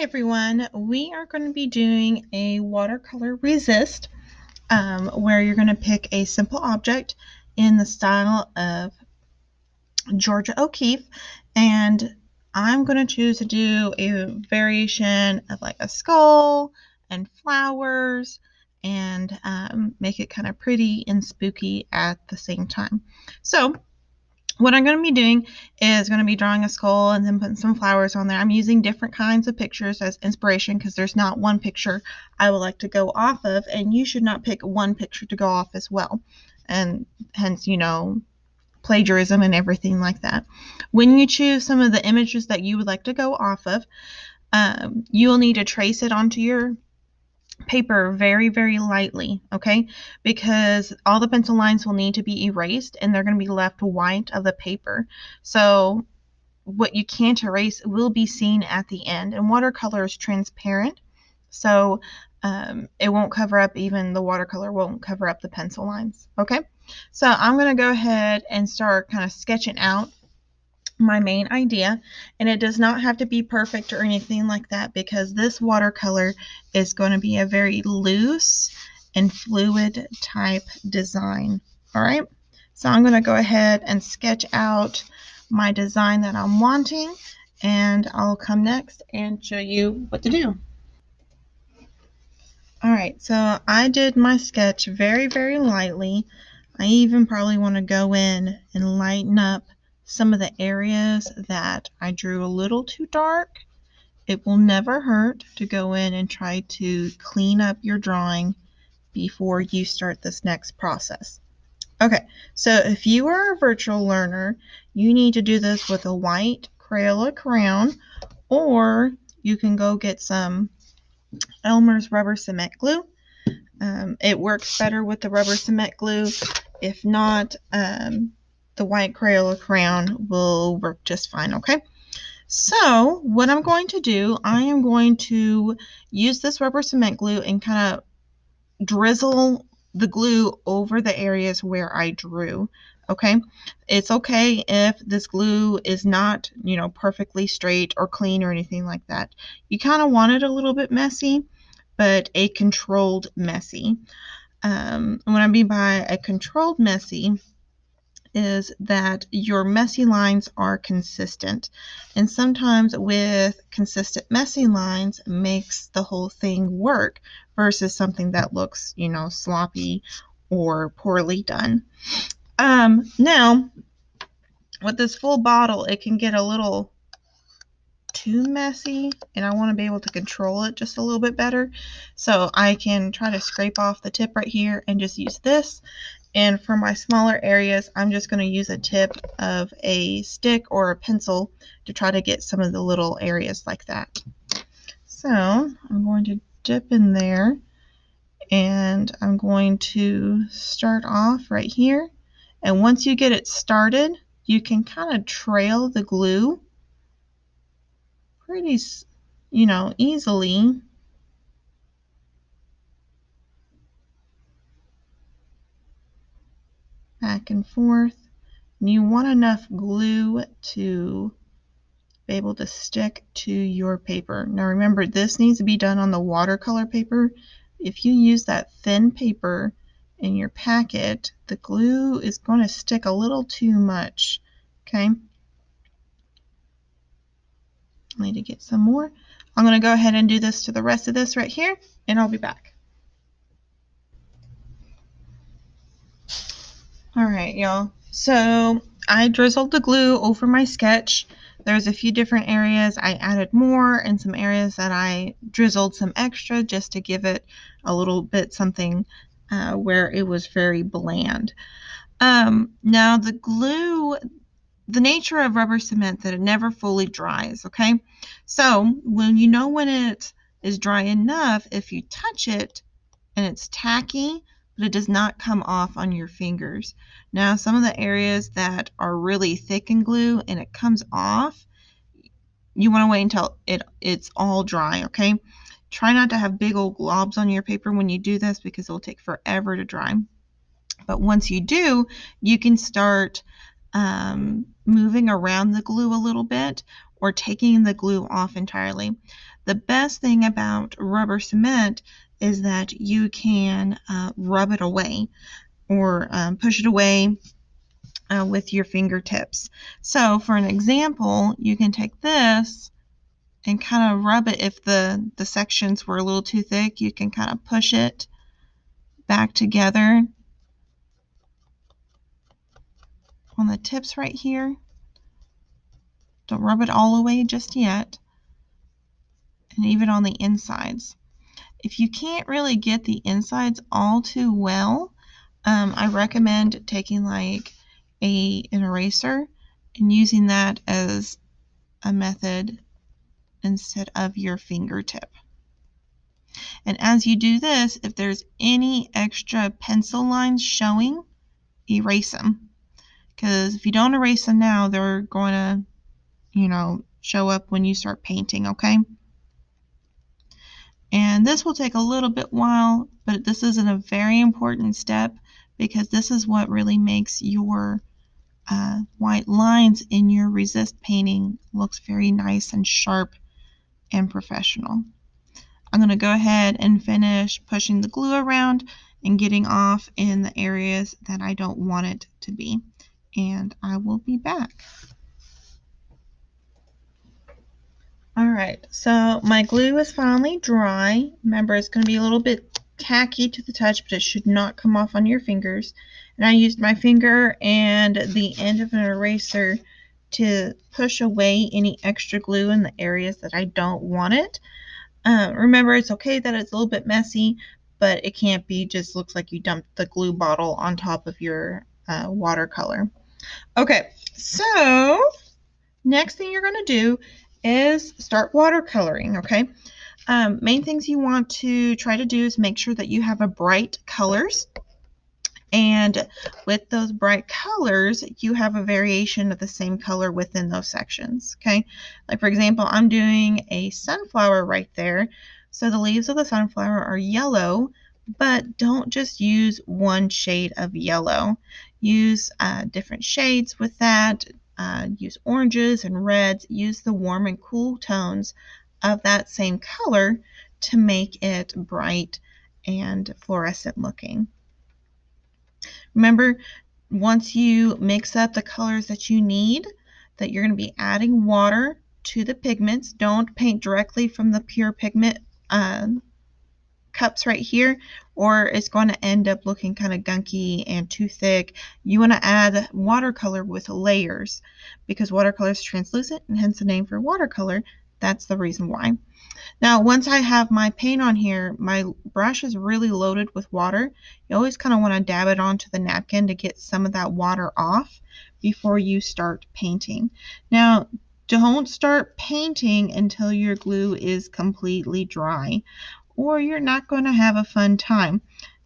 Everyone, we are going to be doing a watercolor resist where you're going to pick a simple object in the style of Georgia O'Keeffe, and I'm going to choose to do a variation of like a skull and flowers and make it kind of pretty and spooky at the same time. So what I'm going to be doing is going to be drawing a skull and then putting some flowers on there. I'm using different kinds of pictures as inspiration because there's not one picture I would like to go off of, and you should not pick one picture to go off as well. And hence, plagiarism and everything like that. When you choose some of the images that you would like to go off of, you'll need to trace it onto your paper very, very lightly, okay? Because all the pencil lines will need to be erased and they're going to be left white of the paper. So what you can't erase will be seen at the end, and watercolor is transparent, so it won't cover up, even the watercolor won't cover up the pencil lines, okay? So I'm going to go ahead and start kind of sketching out my main idea, and it does not have to be perfect or anything like that because this watercolor is going to be a very loose and fluid type design. All right, so I'm going to go ahead and sketch out my design that I'm wanting, and I'll come next and show you what to do. All right, so I did my sketch very, very lightly. I even probably want to go in and lighten up some of the areas that I drew a little too dark. It will never hurt to go in and try to clean up your drawing before you start this next process. Okay, so if you are a virtual learner, you need to do this with a white Crayola crayon, or you can go get some Elmer's rubber cement glue. It works better with the rubber cement glue. If not, the white Crayola crayon will work just fine, okay? So what I'm going to do, I am going to use this rubber cement glue and kind of drizzle the glue over the areas where I drew, okay? It's okay if this glue is not, perfectly straight or clean or anything like that. You kind of want it a little bit messy, but a controlled messy. What I mean by a controlled messy is that your messy lines are consistent, and sometimes with consistent messy lines makes the whole thing work versus something that looks, sloppy or poorly done. Now with this full bottle, it can get a little too messy, and I want to be able to control it just a little bit better, so I can try to scrape off the tip right here and just use this. And for my smaller areas, I'm just going to use a tip of a stick or a pencil to try to get some of the little areas like that. So I'm going to dip in there, and I'm going to start off right here. And once you get it started, you can kind of trail the glue pretty, easily. Back and forth. And you want enough glue to be able to stick to your paper. Now remember, this needs to be done on the watercolor paper. If you use that thin paper in your packet, the glue is going to stick a little too much, okay? I need to get some more. I'm going to go ahead and do this to the rest of this right here, and I'll be back. All right, y'all. So I drizzled the glue over my sketch. There's a few different areas I added more, and some areas that I drizzled some extra just to give it a little bit something where it was very bland. Now the glue, the nature of rubber cement, that it never fully dries, okay? So when it is dry enough, if you touch it and it's tacky, but it does not come off on your fingers. Now, some of the areas that are really thick in glue and it comes off, you want to wait until it's all dry, okay? Try not to have big old globs on your paper when you do this because it will take forever to dry. But once you do, you can start moving around the glue a little bit or taking the glue off entirely. The best thing about rubber cement is that you can rub it away or push it away with your fingertips. So for an example, you can take this and kind of rub it. If the sections were a little too thick, you can kind of push it back together on the tips right here. Don't rub it all away just yet. And even on the insides. If you can't really get the insides all too well, I recommend taking like an eraser and using that as a method instead of your fingertip. And as you do this, if there's any extra pencil lines showing, erase them. Because if you don't erase them now, they're going to, show up when you start painting, okay? And this will take a little bit while, but this is a very important step because this is what really makes your white lines in your resist painting looks very nice and sharp and professional. I'm going to go ahead and finish pushing the glue around and getting off in the areas that I don't want it to be. And I will be back. Alright, so my glue is finally dry. Remember, it's going to be a little bit tacky to the touch, but it should not come off on your fingers. And I used my finger and the end of an eraser to push away any extra glue in the areas that I don't want it. Remember, it's okay that it's a little bit messy, but it can't be just looks like you dumped the glue bottle on top of your watercolor. Okay, so next thing you're going to do is start watercoloring, okay? Main things you want to try to do is make sure that you have a bright colors. And with those bright colors, you have a variation of the same color within those sections, okay? Like, for example, I'm doing a sunflower right there. So the leaves of the sunflower are yellow, but don't just use one shade of yellow. Use different shades with that. Use oranges and reds. Use the warm and cool tones of that same color to make it bright and fluorescent looking. Remember, once you mix up the colors that you need, that you're going to be adding water to the pigments. Don't paint directly from the pure pigment cups right here, or it's going to end up looking kind of gunky and too thick. You want to add watercolor with layers because watercolor is translucent, and hence the name for watercolor. That's the reason why. Now, once I have my paint on here, my brush is really loaded with water. You always kind of want to dab it onto the napkin to get some of that water off before you start painting. Now, don't start painting until your glue is completely dry, or you're not going to have a fun time.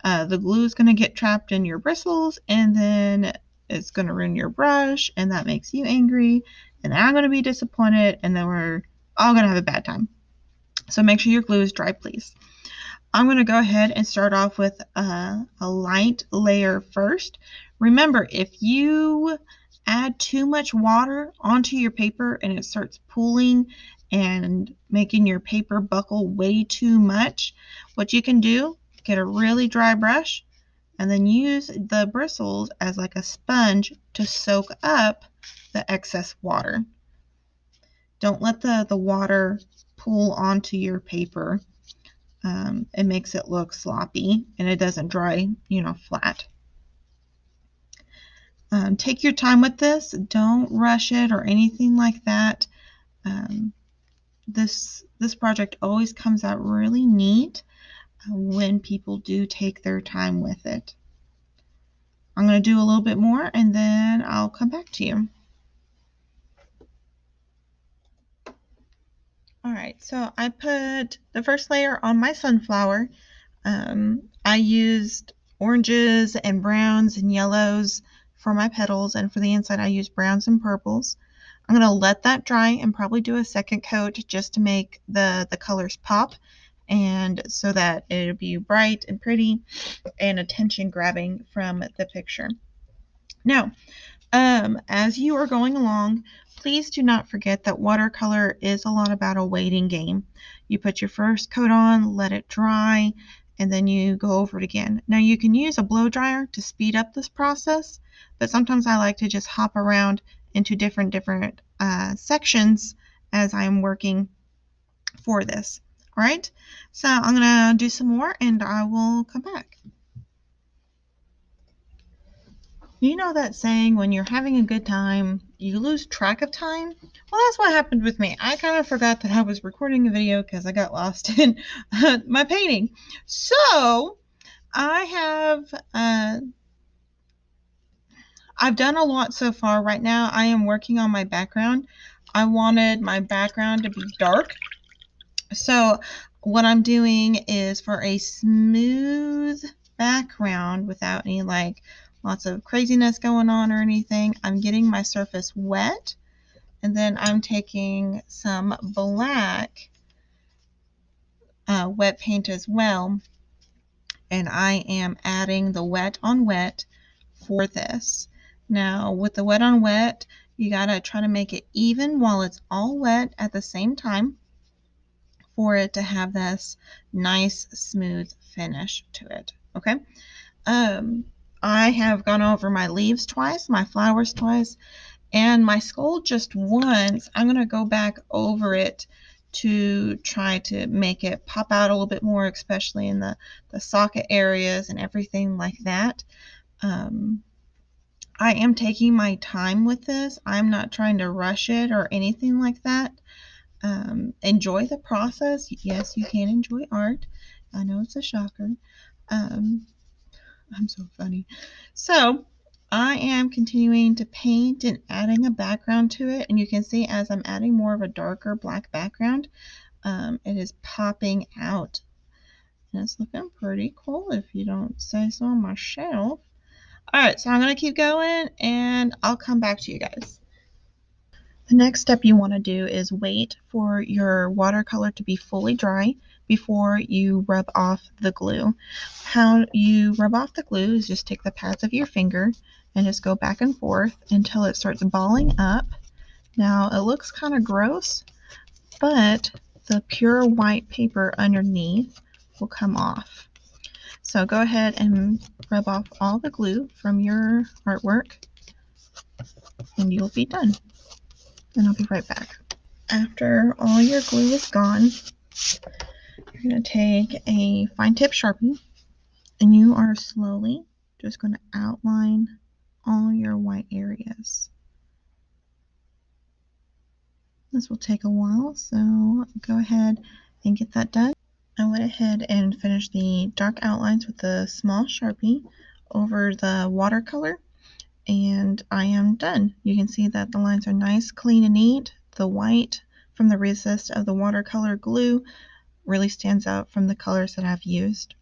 The glue is going to get trapped in your bristles, and then it's going to ruin your brush, and that makes you angry, and I'm going to be disappointed, and then we're all going to have a bad time. So make sure your glue is dry, please. I'm going to go ahead and start off with a light layer first. Remember, if you add too much water onto your paper and it starts pooling and making your paper buckle way too much, what you can do, get a really dry brush and then use the bristles as like a sponge to soak up the excess water. Don't let the water pool onto your paper. It makes it look sloppy and it doesn't dry, flat. Take your time with this. Don't rush it or anything like that. This project always comes out really neat when people do take their time with it. I'm going to do a little bit more and then I'll come back to you. Alright, so I put the first layer on my sunflower. I used oranges and browns and yellows for my petals, and for the inside I used browns and purples. I'm going to let that dry and probably do a second coat just to make the colors pop, and so that it'll be bright and pretty and attention grabbing from the picture. Now, As you are going along, please do not forget that watercolor is a lot about a waiting game. You put your first coat on, let it dry, and then you go over it again. Now you can use a blow dryer to speed up this process, but sometimes I like to just hop around into different sections as I'm working for this. All right, so I'm gonna do some more and I will come back. You know that saying, when you're having a good time, you lose track of time? Well, that's what happened with me. I kind of forgot that I was recording a video because I got lost in my painting. So I have, I've done a lot so far. Right now, I am working on my background. I wanted my background to be dark. So what I'm doing is, for a smooth background without any lots of craziness going on or anything, I'm getting my surface wet, and then I'm taking some black wet paint as well, and I am adding the wet on wet for this. Now with the wet on wet, you gotta try to make it even while it's all wet at the same time, for it to have this nice smooth finish to it. Okay. I have gone over my leaves twice, my flowers twice, and my skull just once. I'm going to go back over it to try to make it pop out a little bit more, especially in the socket areas and everything like that. I am taking my time with this. I'm not trying to rush it or anything like that. Enjoy the process. Yes, you can enjoy art. I know it's a shocker. Um, I'm so funny. So I am continuing to paint and adding a background to it. And you can see, as I'm adding more of a darker black background, it is popping out. And it's looking pretty cool, if you don't say so myself. All right, so I'm going to keep going and I'll come back to you guys. The next step you want to do is wait for your watercolor to be fully dry before you rub off the glue. How you rub off the glue is just take the pads of your finger and just go back and forth until it starts balling up. Now it looks kind of gross, but the pure white paper underneath will come off. So go ahead and rub off all the glue from your artwork and you'll be done. And I'll be right back. After all your glue is gone, you're going to take a fine tip Sharpie and you are slowly just going to outline all your white areas. This will take a while, so go ahead and get that done. I went ahead and finished the dark outlines with the small Sharpie over the watercolor, and I am done. You can see that the lines are nice, clean, and neat. The white from the resist of the watercolor glue really stands out from the colors that I've used.